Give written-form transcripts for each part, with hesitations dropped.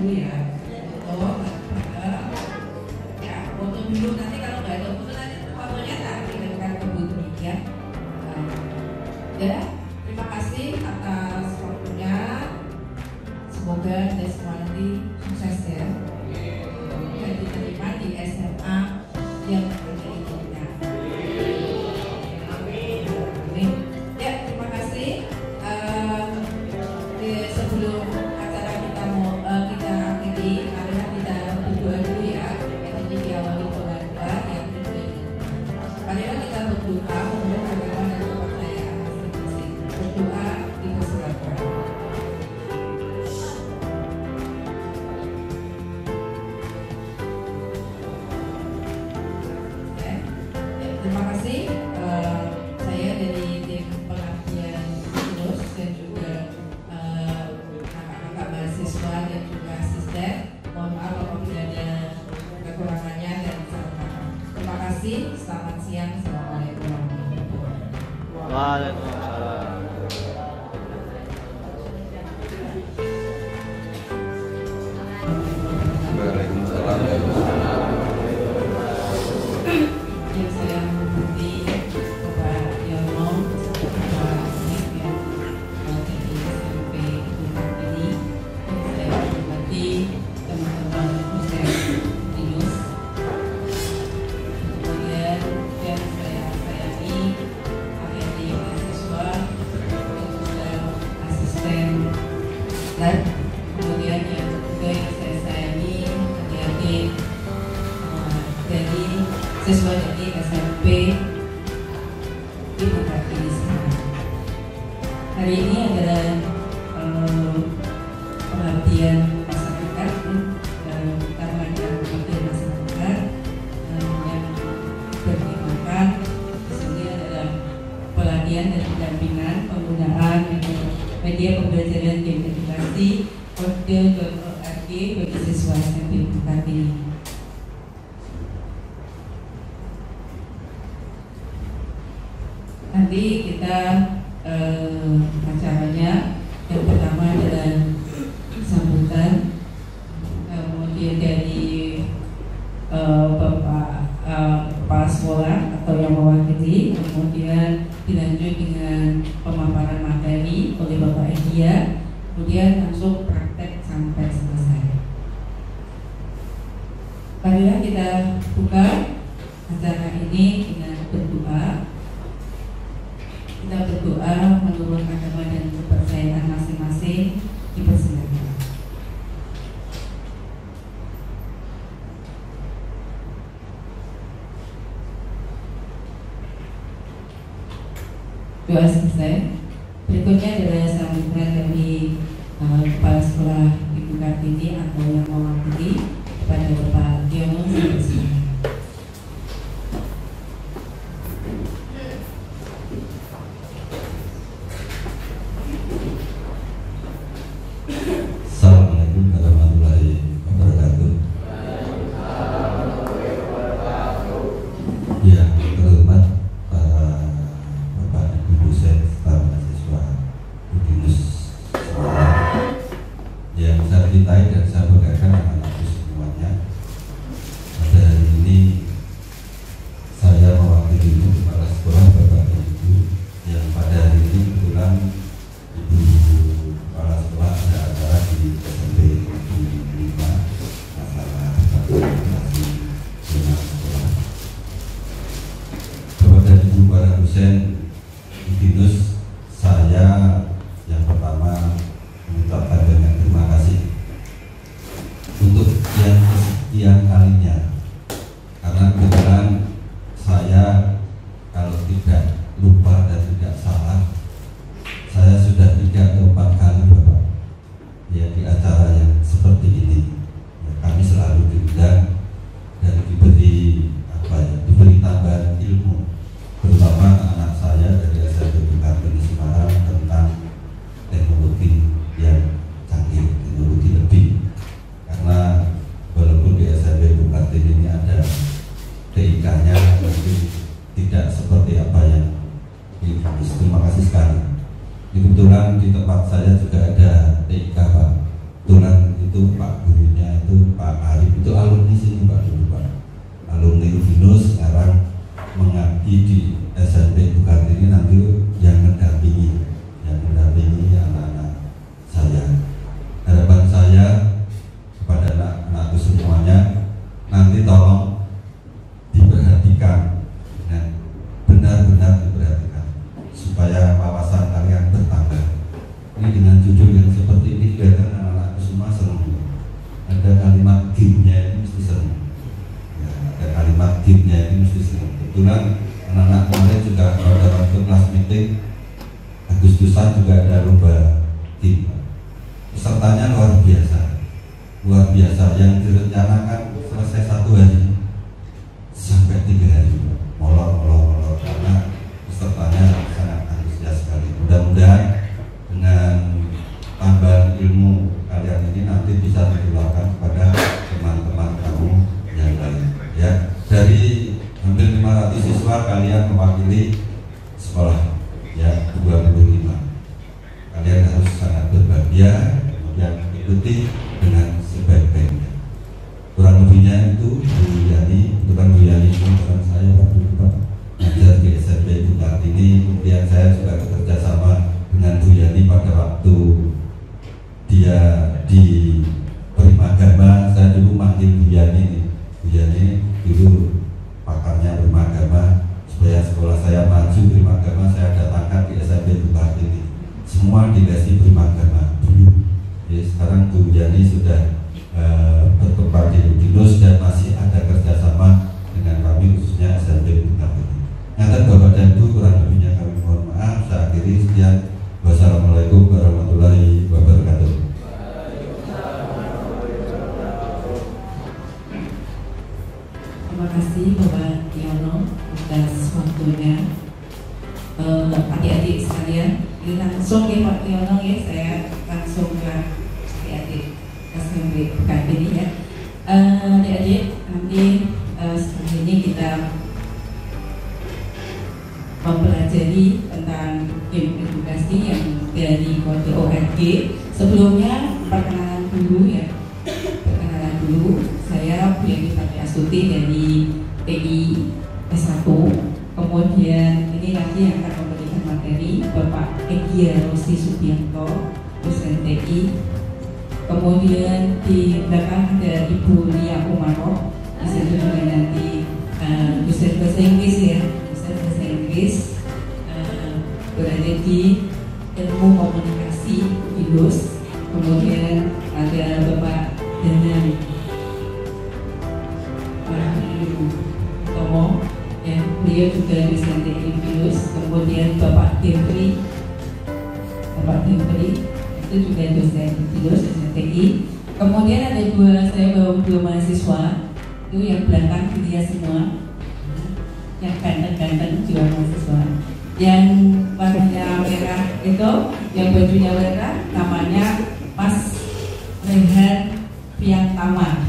dulu ya. Ya, foto dulu, nanti kalau nggak ada foto nanti fotonya tak kirimkan ke Bu ya. Ya, terima kasih atas waktunya. Semoga Anda semua nanti sukses ya. Dan diterima di SMA yang Anda inginkan. Amin. Ya, terima kasih. Sebelum acara kita akhiri, marilah kita berdoa dulu ya. Ini diawali dengan doa yang berbeda. Marilah kita berdoa untuk agama dan kepercayaan masing-masing. Berdoa dipersilakan. Terima kasih. Saya dari tim pengabdian terus dan juga anak-anak mahasiswa dan juga asisten. Mohon maaf apabila ada kekurangannya dan salah paham. Terima kasih. Selamat siang. Assalamualaikum warahmatullahi wabarakatuh. Waalaikumsalam. Yang saya hormati Bapak Yono, Bapak Nip yang dari SMP Bukit ini. Yang saya hormati teman-teman dosen Binus. Kemudian yang saya sayangi adik-adik mahasiswa dan juga asisten lab. Kemudian yang juga yang saya sayangi adik-adik dari siswa dari SMP di Bukit ini semua. Hari ini adalah pengabdian masyarakat, taman dan pengabdian masyarakat yang bertemakan di sini adalah pelatihan dan pendampingan penggunaan media pembelajaran game edukasi kode.org bagi siswa SMP Bukit ini. Nanti kita acaranya yang pertama adalah sambutan, kemudian dari Bapak kepala sekolah atau yang mewakili, kemudian dilanjut dengan pemaparan materi oleh Bapak Edia, kemudian langsung praktek sampai selesai. Marilah kita buka acara ini dengan berdoa. Kita berdoa menurut agama dan kepercayaan masing-masing. Dipersilakan. Doa selesai. Berikutnya adalah sambutan dari kepala sekolah Ibu Kartini atau yang mewakili kepada Bapak Diono. Assalamualaikum warahmatullahi wabarakatuh. Yang terhormat para Bapak Ibu dosen serta mahasiswa Binus yang saya cintai dan saya banggakan anak-anakku semuanya. Pada hari ini saya mewakili kepala sekolah Bapak Ibu yang pada hari ini kebetulan Ibu kepala sekolah ada acara di SMP 5 masalah partisipasi dengan sekolah. Kepada Ibu para dosen di Binus, saya yang pertama mengucapkan banyak terima kasih untuk yang kesekian kalinya, karena kebetulan saya kalau tidak lupa dan tidak salah, saya sudah 3 atau 4 kali Bapak ya di acara yang seperti ini. Ya, kami selalu diundang dan diberi diberi tambahan ilmu, terutama anak saya dari SMP Bukit Semarang tentang teknologi yang canggih, teknologi lebih. Karena walaupun di SMP Bukit ini ada TIK-nya, tapi tidak seperti apa yang di Binus. Terima kasih sekali. Kebetulan di tempat saya juga ada TIK Pak. Kebetulan itu Pak kebetulan anak-anak kemarin juga pada waktu kelas meeting Agustusan juga ada lomba tim. Pesertanya luar biasa yang direncanakan selesai 1 hari sampai 3 hari molor karena pesertanya sangat antusias sekali. Mudah-mudahan dengan tambahan ilmu kalian ini nanti bisa ditularkan kepada teman-teman kamu yang lain ya. Dari hampir 500 siswa kalian mewakili sekolah ya 25. Kalian harus sangat berbahagia kemudian ikuti dengan sebaik-baiknya. Kurang lebihnya itu Bu Yani, bukan Bu Yani itu bukan saya Pak ngajar di SMP Bung Kartini. Kemudian saya juga bekerja sama dengan Bu Yani pada waktu dia di Primagama. Saya dulu manggil Bu Yani dulu pakarnya Primagama, supaya sekolah saya maju Primagama saya datangkan di SMP Bung Kartini. Semua dilesi Primagama dulu. Jadi sekarang Bu Yani sudah berkembang di Udinus dan masih ada kerjasama dengan kami khususnya SMP Bung Kartini. Ngaten Bapak dan Ibu, kurang lebihnya kami mohon maaf. Saya akhiri, sekian. Wassalamualaikum warahmatullahi wabarakatuh. Terima kasih Bapak Yono atas waktunya. Adik-adik sekalian, ini langsung ya Pak Yono ya, saya langsung ke adik-adik SMP Kartini ya. Adik-adik, nanti setelah ini kita mempelajari tentang game edukasi yang dari kode ORG. Sebelumnya perkenalan dulu ya. Saya Bu Yani Astuti dari TI S1. Kemudian ini nanti yang akan memberikan materi Bapak Egya Rosi Subianto, dosen TI. Kemudian di belakang ada Ibu Lia Umaro, di situ juga nanti dosen bahasa Inggris ya, dosen bahasa Inggris berada di ilmu komunikasi Udinus. Kemudian ada Bapak Danang Tomo, ya, beliau juga dosen TI Udinus. Kemudian Bapak Devri itu juga dosen Udinus, dosen TI. Kemudian ada saya bawa dua mahasiswa itu yang belakang dia semua, yang ganteng-ganteng juga mahasiswa. Yang warnanya merah itu, yang bajunya merah, namanya Mas Rehan Priantama.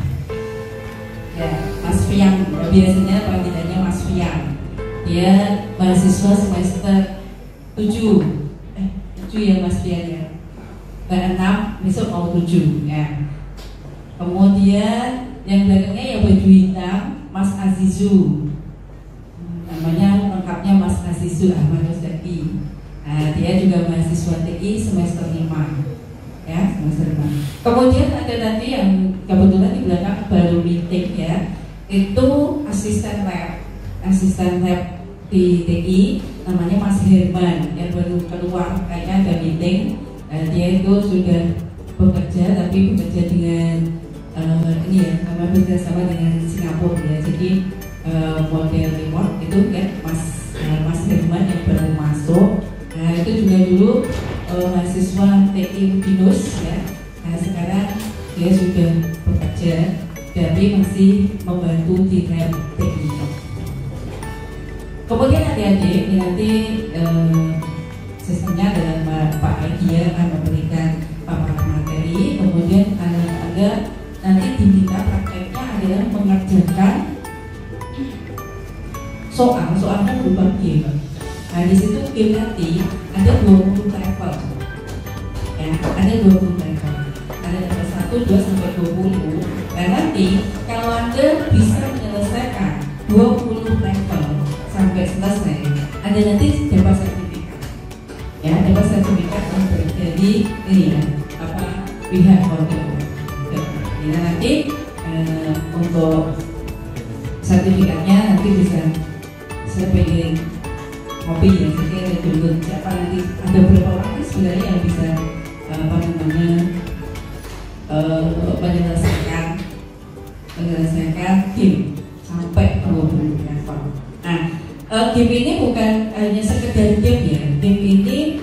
Ya, Mas Fiang, biasanya panggilannya Mas Fiang. Dia mahasiswa semester 7 ya Mas Fiang ya. 6, besok mau 7 ya. Kemudian yang belakangnya yang baju hitam Mas Azizu. Namanya lengkapnya Mas Azizu Ahmad Rosdaki. Dia juga mahasiswa TI semester 5 ya, semester 5. Kemudian ada tadi yang kebetulan di belakang baru meeting ya, itu asisten lab di TI, namanya Mas Herman yang baru keluar kayaknya ada meeting. Dia itu sudah bekerja tapi bekerja dengan ini ya, bekerjasama dengan Singapura ya. Jadi model remote itu kan Mas Herman yang baru masuk. Itu juga dulu mahasiswa TI Udinus ya. Sekarang dia sudah bekerja tapi masih membantu di lab TI. Kemudian adik-adik nanti sistemnya adalah Pak Egya akan memberikan paparan materi. Kemudian ada nanti diminta prakteknya adalah mengerjakan soalnya berupa game. Nah di situ game nanti ada 20 level ya, ada 20 level, ada level 1, 2 sampai 20. Dan nanti kalau Anda bisa menyelesaikan 20 level sampai selesai, Anda nanti dapat sertifikat ya, dapat sertifikat dari ini ya, pihak kode. Ya, nanti untuk sertifikatnya nanti bisa saya pengen kopi ya, jadi ada dulu siapa nanti ada berapa orang sebenarnya yang bisa menyelesaikan tim sampai 20 level. Nah game ini bukan hanya sekedar game ya. Game ini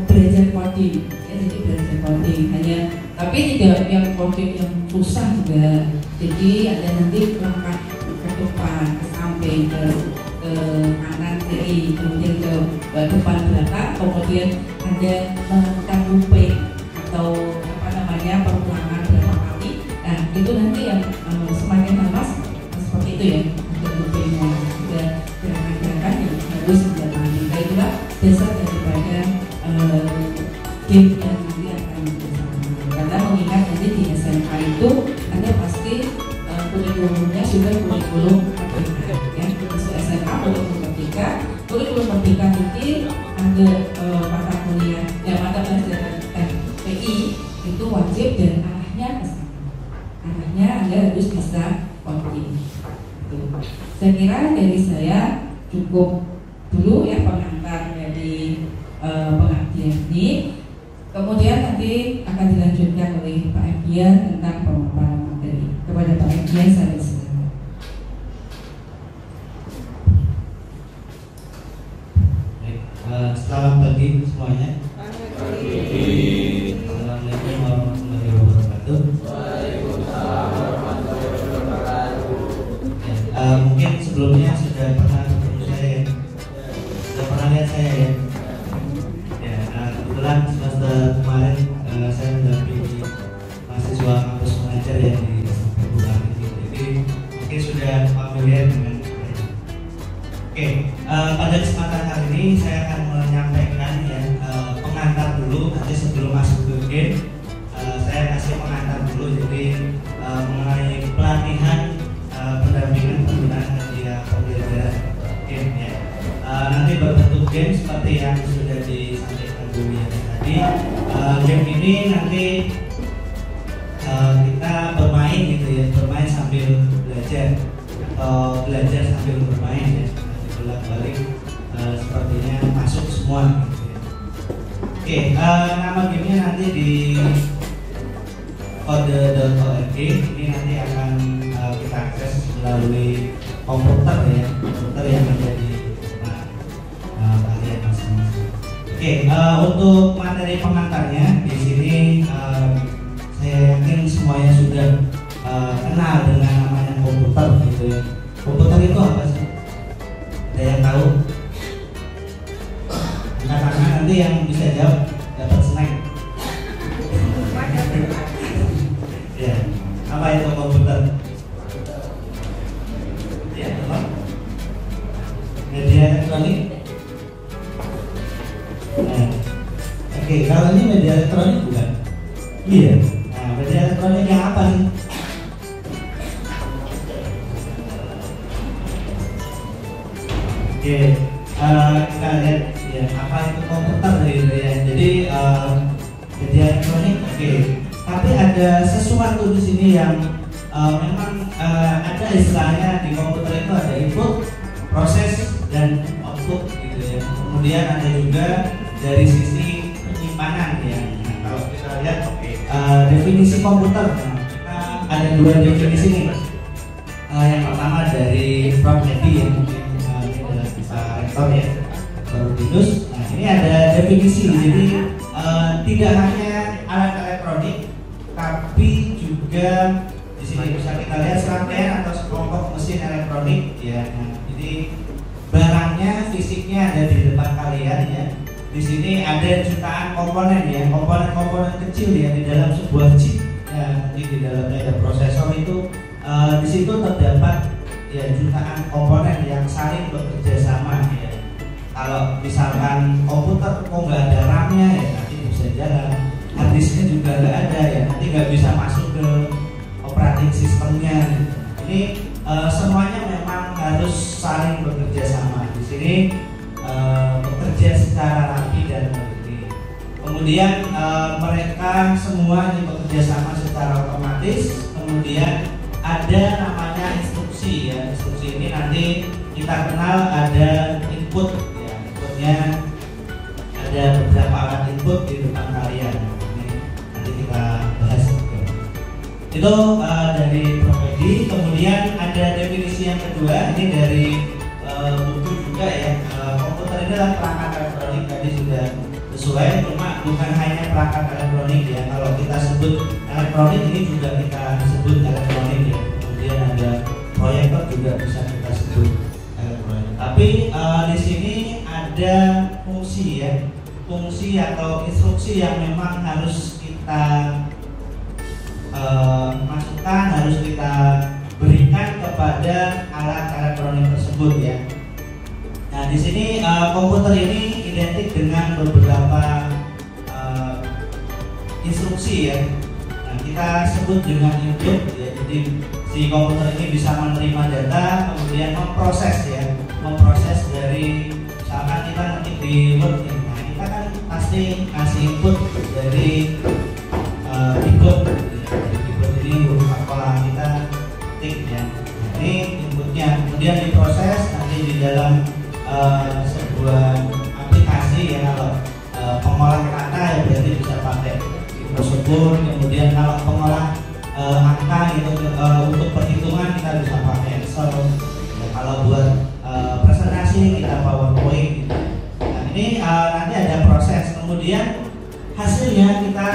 belajar coding, ya, jadi belajar coding hanya, tapi tidak yang coding yang susah juga. Jadi ada nanti langkah ke depan, ke samping, ke kanan kiri, kemudian ke depan belakang, kemudian ada melakukan looping atau apa namanya perulangan berapa kali. Nah itu nanti yang semakin lama seperti itu ya, ada loopingnya, ada gerakan-gerakan yang harus dijalani. Nah itulah dasar daripada game yang nanti akan dilaksanakan. Karena mengingat nanti di SMK itu ada pasti kurikulumnya sudah kurikulum merdeka ya. Masuk SMA kurikulum merdeka, kurikulum merdeka ini ada mata kuliah ya, mata pelajaran PI itu wajib dan arahnya ke sana. Arahnya Anda harus bisa coding. Saya kira dari saya cukup dulu ya pengantar dari pengajian ini. Kemudian nanti akan dilanjutkan oleh Pak Ebian tentang pemaparan materi. Kepada Pak Ebian saya persilakan. Selamat pagi semuanya. Assalamualaikum warahmatullahi wabarakatuh. Mungkin sebelumnya sudah pernah ketemu saya, sudah pernah lihat saya ya. Kebetulan semester kemarin saya mendampingi mahasiswa kampus mengajar yang di Bukan ini, jadi mungkin sudah familiar dengan saya. Oke, pada kesempatan kali ini saya akan menyampaikan ya pengantar dulu. Nanti sebelum masuk ke game, saya kasih pengantar dulu. Jadi mengenai pelatihan pendampingan penggunaan media pembelajaran game ya. Nanti berbentuk game seperti yang sudah disampaikan Bu Yana tadi. Game ini nanti kita bermain gitu ya, bermain sambil belajar atau belajar sambil bermain ya. Nanti bolak-balik sepertinya masuk semua gitu ya. Oke, nama gamenya nanti di kode.org. Ini nanti akan kita akses melalui komputer ya, komputer yang menjadi kalian masing-masing. Oke, untuk materi pengantarnya di sini saya yakin semuanya sudah kenal dengan namanya komputer gitu ya. Komputer itu apa sih? Ada yang tahu? Karena nanti yang bisa jawab dapat snack. Ya, apa itu komputer? Ya, apa? Media elektronik. Nah, oke, kalau ini media elektronik bukan? Iya. Nah, media elektronik yang apa sih? Oke, kita lihat ya apa itu komputer gitu ya. Jadi media elektronik, oke. Tapi ada sesuatu di sini yang memang ada istilahnya di komputer itu ada input, proses dan output gitu ya. Kemudian ada juga dari sisi penyimpanan ya. Nah, kalau kita lihat definisi komputer, kita ada dua definisi nih. Yang pertama dari Prof. Edi yang mungkin ini adalah bisa rektor ya, Rudinus. Nah ini ada definisi, jadi tidak hanya alat elektronik, tapi juga di sini bisa kita lihat serangkaian atau sekelompok mesin elektronik ya. Nah, jadi barangnya, fisiknya ada di depan kalian ya. Di sini ada jutaan komponen ya, komponen-komponen kecil ya di dalam sebuah chip. Ya, nanti di dalamnya ada prosesor itu. Di situ terdapat ya jutaan komponen yang saling bekerja sama ya. Kalau misalkan komputer kok nggak ada RAM-nya ya nanti bisa jalan. Harddisknya juga nggak ada ya nanti nggak bisa masuk ke operating sistemnya. Ini semuanya memang harus saling bekerja sama. Di sini bekerja secara rapi dan mandiri. Kemudian mereka semua ini bekerja sama secara otomatis. Kemudian ada namanya instruksi ya. Instruksi ini nanti kita kenal ada input ya. Inputnya ada beberapa alat input di depan kalian. Ini nanti kita bahas. Itu dari Prof. Edi. Kemudian ada definisi yang kedua ini dari buku juga perangkat elektronik tadi sudah sesuai, cuma bukan hanya perangkat elektronik ya. Kalau kita sebut elektronik ini juga kita sebut elektronik ya. Kemudian ada proyektor juga bisa kita sebut elektronik. Tapi di sini ada fungsi ya, fungsi atau instruksi yang memang harus kita masukkan, harus kita berikan kepada alat elektronik tersebut ya. Nah, di sini komputer ini identik dengan beberapa instruksi ya. Nah, kita sebut dengan input ya. Jadi si komputer ini bisa menerima data, kemudian memproses ya, memproses dari misalkan kita ngetik di Word ya. Nah, kita kan pasti kasih input dari keyboard. Dari keyboard ini huruf apa kita ketik ya. Nah, ini inputnya, kemudian diproses nanti di dalam sebuah aplikasi ya. Kalau pengolah kata ya berarti bisa pakai prosedur, kemudian kalau pengolah angka itu untuk perhitungan kita bisa pakai Excel ya, kalau buat presentasi kita PowerPoint gitu. Nah, ini nanti ada proses, kemudian hasilnya kita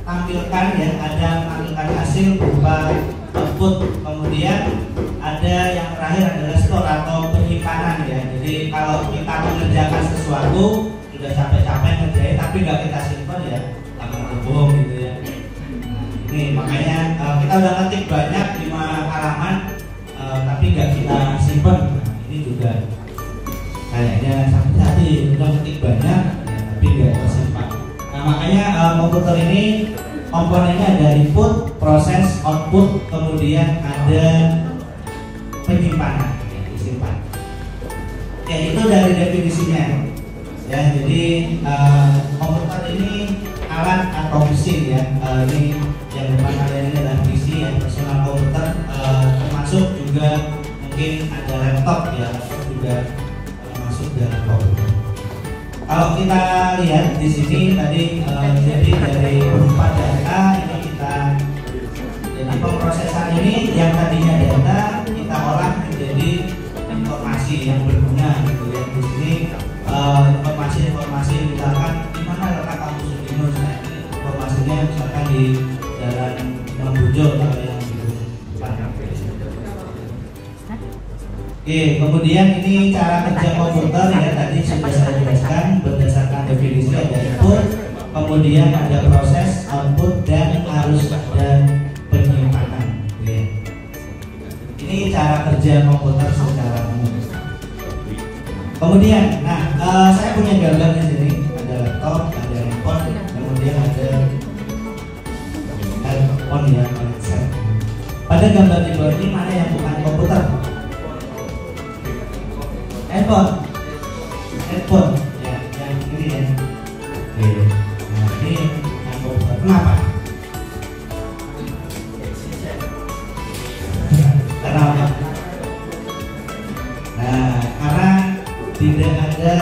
tampilkan ya, ada tampilkan hasil berupa output, kemudian ada yang terakhir adalah store atau penyimpanan ya. Jadi kalau kita mengerjakan sesuatu sudah capek-capek ngerjain tapi nggak kita simpan ya tambah bohong gitu ya. Ini makanya kita udah ngetik banyak 5 halaman tapi nggak kita simpan. Nah, ini juga kayaknya sampai hati udah ngetik banyak ya, tapi nggak tersimpan. Nah, makanya komputer ini komponennya ada input, proses, output, kemudian ada penyimpanan ya, disimpan. Ya, itu dari definisinya ya. Jadi komputer ini alat atau mesin ya. Ini yang depan kalian ini adalah PC ya, personal komputer, termasuk juga mungkin ada laptop ya, laptop juga masuk dalam komputer. Kalau kita lihat di sini tadi jadi dari berupa data ini kita, jadi pemrosesan ini yang tadinya data kita olah menjadi informasi yang berguna gitu ya. Di sini informasi misalkan di mana letak kampus Udinus, nah ini informasinya misalkan di Jalan Membujo kalau yang di depan. Oke, kemudian ini cara kerja komputer ya, tadi sudah saya jelaskan berdasarkan definisi ada input, kemudian ada proses, output, dan harus ada penyimpanan. Oke. Ini cara kerja komputer secara umum. Kemudian, saya punya gambar di sini, ada laptop, ada handphone, kemudian ada handphone ya, headset. Pada gambar di bawah ini mana yang bukan komputer? Handphone ya, yang ini ya. Oke. Nah, ini yang komputer. Kenapa? Kenapa? Nah, karena tidak ada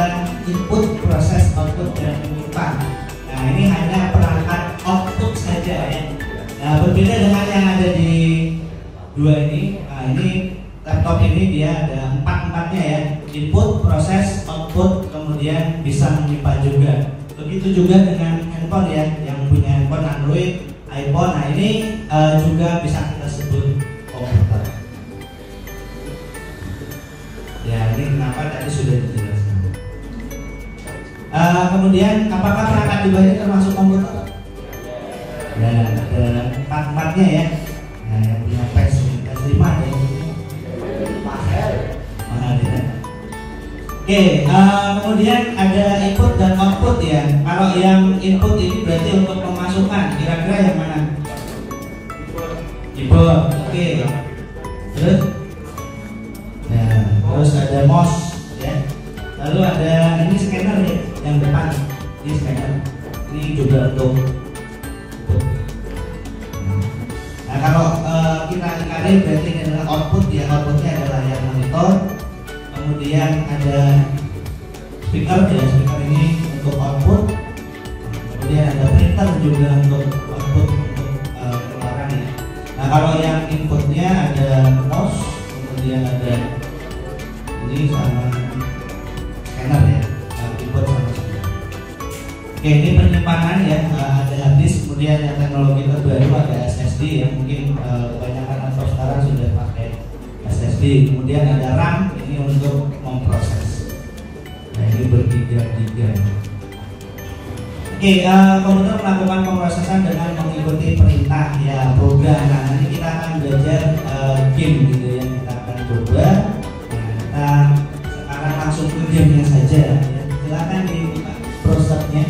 input, proses, output, dan penyimpan. Nah, ini hanya perangkat output saja ya. Nah, berbeda dengan yang ada di dua ini. Nah, ini laptop ini dia ada empat-empatnya ya, input, proses, output, kemudian bisa menyimpan juga. Begitu juga dengan handphone ya, yang punya handphone Android, iPhone. Nah, ini juga bisa kita sebut komputer. Ya, ini kenapa tadi sudah dijelaskan. Kemudian apakah perangkat di bawah ini termasuk komputer? Ya, ada empat-empatnya ya. Nah, yang punya PS5 ya. Oke, kemudian ada input dan output ya. Kalau yang input ini berarti untuk pemasukan, kira-kira yang mana? Input. Oke. Terus? Nah, terus ada mouse ya. Lalu ada ini scanner ya, yang depan. Ini scanner. Ini juga untuk input. Nah, kalau kita ingkari berarti ini adalah output ya. Outputnya adalah yang monitor. Kemudian ada speaker ya, speaker ini untuk output. Kemudian ada printer juga untuk output, untuk keluaran ya. Nah, kalau yang inputnya ada mouse, kemudian ada ini sama scanner ya. Nah, Oke, ini penyimpanan ya, ada hard disk, kemudian yang teknologi terbaru ada SSD ya, mungkin kebanyakan atau sekarang sudah pakai SSD. Kemudian ada RAM, ini untuk memproses. Nah, ini bergiga-giga. Oke, komputer melakukan pemrosesan dengan mengikuti perintah ya, program. Nah, nanti kita akan belajar game gitu ya, kita akan coba. Nah, kita sekarang langsung ke gamenya saja ya. Silakan dibuka browsernya.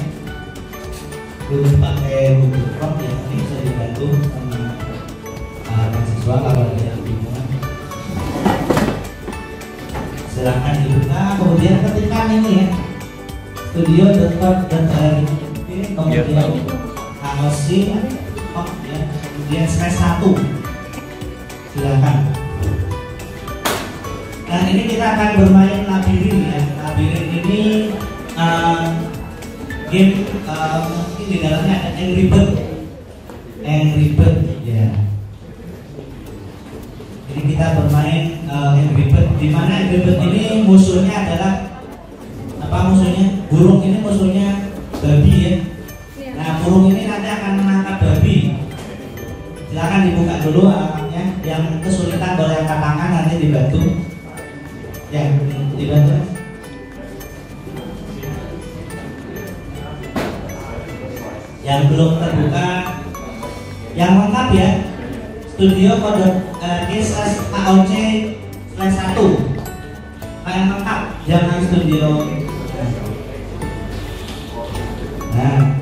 Belum pakai Google Chrome ya, ini bisa dibantu sama mahasiswa kalau ada yang bingung. Silahkan dibuka, kemudian ketikkan ini ya, studio.com.ar, kemudian haosin, ya, kemudian /1. Silahkan. Nah, ini kita akan bermain labirin ya. Labirin ini game mungkin di dalamnya ada Angry Bird ya. Jadi kita bermain Angry Bird, di mana Angry Bird ini musuhnya adalah apa, musuhnya burung, ini musuhnya babi ya. Nah, burung ini nanti akan menangkap babi. Silakan dibuka dulu alamatnya. Yang kesulitan boleh angkat tangan, nanti dibantu ya, dibantu. Yang belum terbuka, yang lengkap ya, studio.com/AOC/1. Yang lengkap, jangan studio. Nah,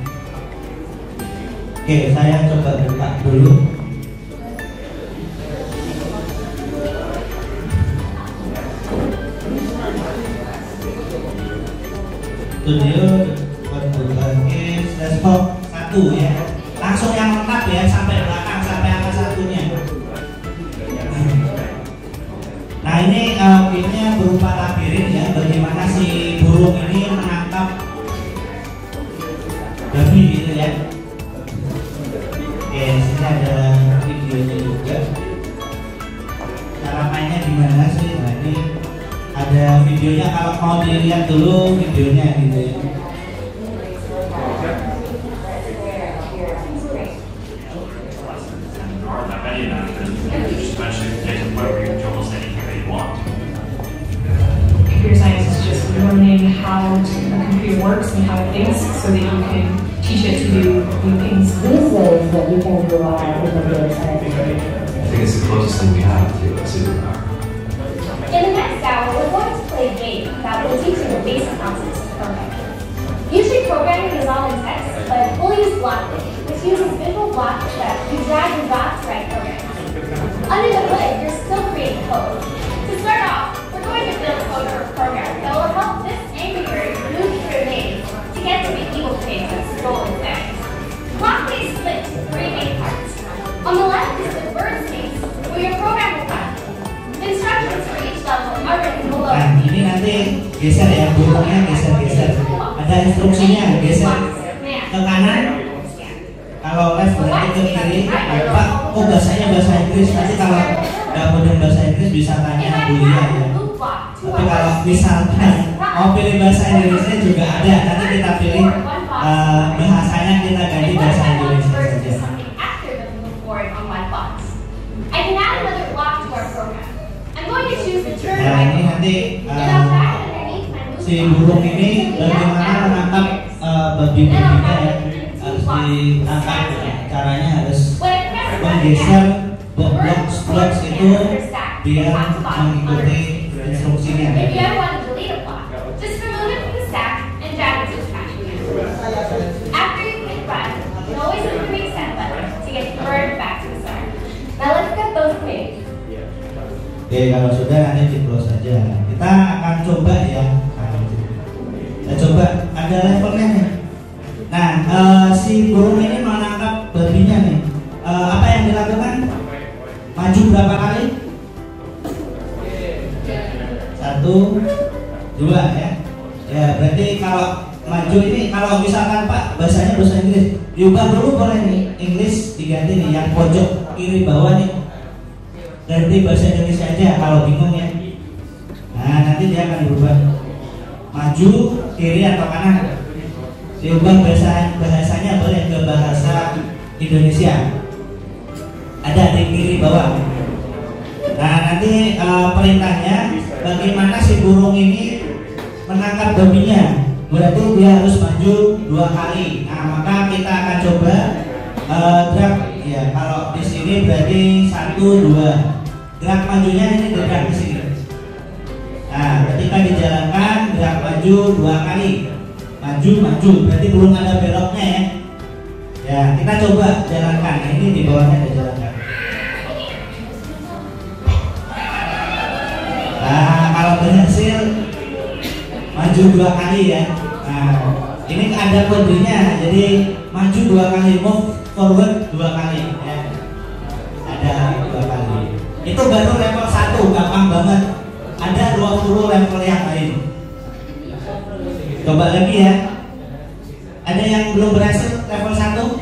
oke, saya coba buka dulu. Studio.com/1 ya, langsung yang lengkap ya, sampai belakang, sampai angka 1-nya. Nah, ini gamenya berupa labirin ya, bagaimana si burung ini menangkap babi gitu ya. Oke, sini ada videonya juga. Cara mainnya gimana sih? Nah, ini ada videonya, kalau mau dilihat dulu videonya gitu ya. Computer science is just learning how a computer works and how it thinks so that you can teach it to do new things. These days that you can rely on computer science. I think it's the closest thing we have to a superpower. In the next hour, we're going to play a game that will teach you the basic concepts of programming. Usually programming is all in text, but we'll use Blockly, which uses visual blocks that you drag and drop to write programs. Under the hood, you're still creating code. To start off, we're going to build code for a program that will help this angry bird move through a maze to get to the evil pigs and stolen things. Blockly is split into 3 main parts. On the left is the bird space, where your program will run. The instructions for each level are written below. Nah, ini nanti geser ya, burungnya geser-geser. Ada instruksinya, geser ke kanan. Kalau left berarti ke kiri. Pak, oh bahasanya bahasa Inggris. Nanti kalau nggak paham bahasa Inggris bisa tanya Bulia ya. Tapi kalau misalkan mau pilih bahasa Inggrisnya juga ada. Nanti kita pilih bahasanya, kita ganti bahasa Indonesia saja. Nah, ini nanti si burung ini bagaimana menangkap babi-babinya ya, harus ditangkap. Caranya harus menggeser blok itu biar mengikuti instruksinya. Oke, kalau sudah nanti di close saja. Kita akan coba ya. Kita coba, ada levelnya nih. Nah, si burung ini menangkap babinya nih. Apa yang dilakukan? Maju berapa kali? 1, 2 ya. Ya, berarti kalau maju ini, kalau misalkan Pak bahasanya bahasa Inggris, diubah dulu boleh nih. English diganti nih, yang pojok kiri bawah nih. Ganti bahasa Indonesia aja kalau bingung ya. Nah, nanti dia akan berubah maju, kiri atau kanan. diubah bahasanya boleh ke bahasa Indonesia. Ada di kiri bawah. Nah nanti perintahnya bagaimana si burung ini menangkap babinya. Berarti dia harus maju 2 kali. Nah maka kita akan coba drag ya. Kalau di sini berarti 1, 2. Drag majunya ini drag di sini. Nah ketika dijalankan drag maju 2 kali. Maju, berarti belum ada beloknya ya. Ya, kita coba jalankan. Nah, ini di bawahnya dijalankan. Nah, kalau berhasil maju 2 kali ya. Nah, ini ada kodenya. Jadi maju 2 kali, move forward 2 kali ya. Ada 2 kali. Itu baru level 1, gampang banget. Ada 20 level yang lain. Coba lagi ya. Ada yang belum berhasil level 1?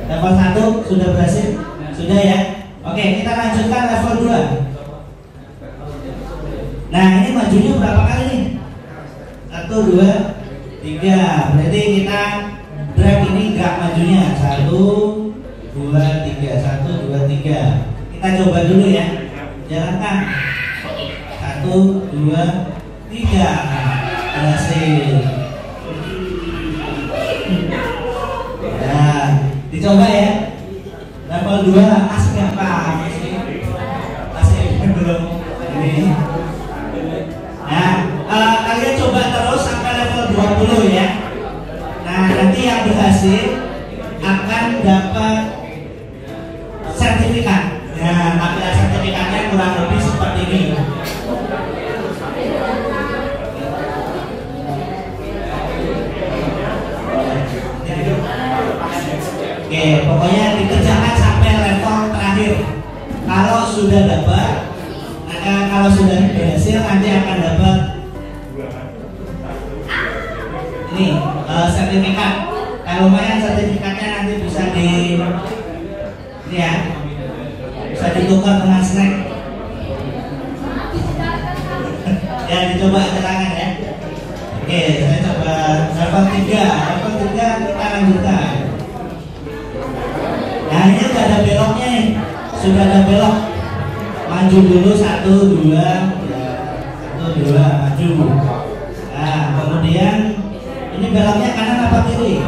Level 1 sudah berhasil? Sudah ya? Oke, kita lanjutkan level 2. Nah, ini majunya berapa kali nih? 1, 2, 3. Berarti kita drag ini gak majunya. 1, 2, 3. 1, 2, 3. Kita coba dulu ya. Jalankan. 1, 2, 3. Berhasil. Nah, dicoba ya. Level 2 masih gampang. Masih belum ini. Nah, kalian coba terus sampai level 20 ya. Nah, nanti yang berhasil akan dapat sertifikat. Nah, tampilan sertifikatnya kurang lebih seperti ini. Oke, pokoknya dikerjakan sampai level terakhir. Kalau sudah dapat, kalau sudah berhasil nanti akan dapat ini sertifikat. Kalau lumayan sertifikatnya nanti bisa di ini ya, bisa ditukar dengan snack. Ya dicoba keterangan ya. Oke, saya coba level 3. Level 3 kita lanjutkan. Nah ini sudah ada beloknya nih. Sudah ada belok. Maju dulu 1, 2 1, 2 maju. Nah kemudian ini beloknya kanan apa kiri?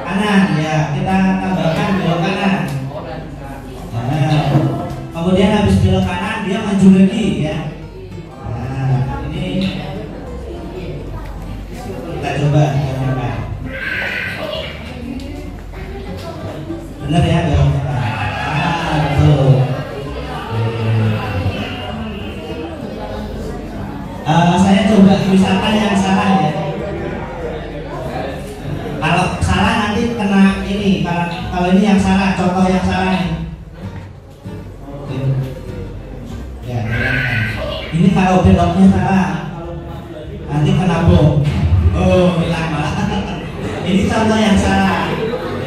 Kanan ya, kita tambahkan belok kanan. Nah, kemudian habis belok kanan dia maju lagi ya. Nah ini kita coba jalankan. Benar ya beloknya. Betul. Saya coba misalkan yang salah ya. Kalau salah nanti kena ini. Kalau ini yang salah, contoh yang salah nih. Ya, ini kalau beloknya salah, nanti kena bom. Oh, hilang malah. Ini contoh yang salah.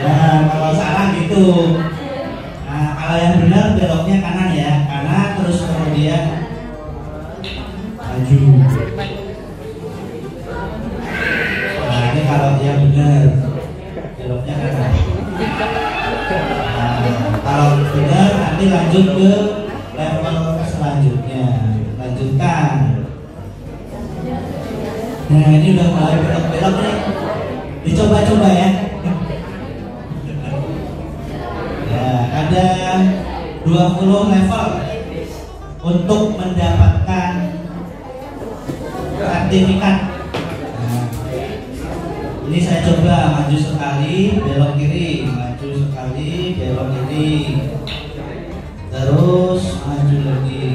Ya, kalau salah gitu. Nah, kalau yang benar beloknya kanan ya, kanan terus kemudian maju. Nah, ini kalau yang benar beloknya kanan. Nah, kalau benar nanti lanjut ke level selanjutnya. Lanjutkan. Nah, ini udah mulai belok-belok nih. Dicoba-coba ya. Ya, ada 20 level untuk mendapatkan sertifikat. Nah, ini saya coba maju sekali, belok kiri, maju sekali, belok kiri, terus maju lagi.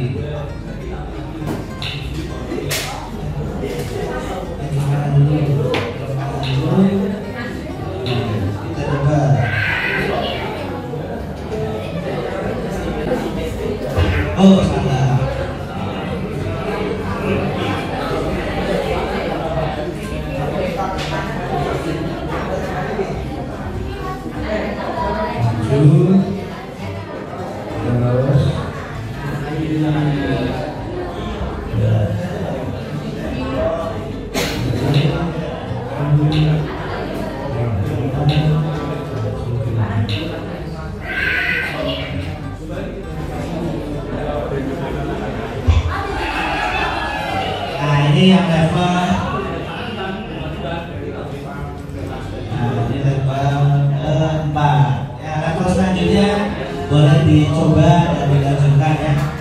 Maju kanan dulu, belok kanan dulu. Kita coba. Oh, salah. Maju. Terus. ini yang level. Nah, ini level 4. Ya, level selanjutnya boleh dicoba dan dilanjutkan ya.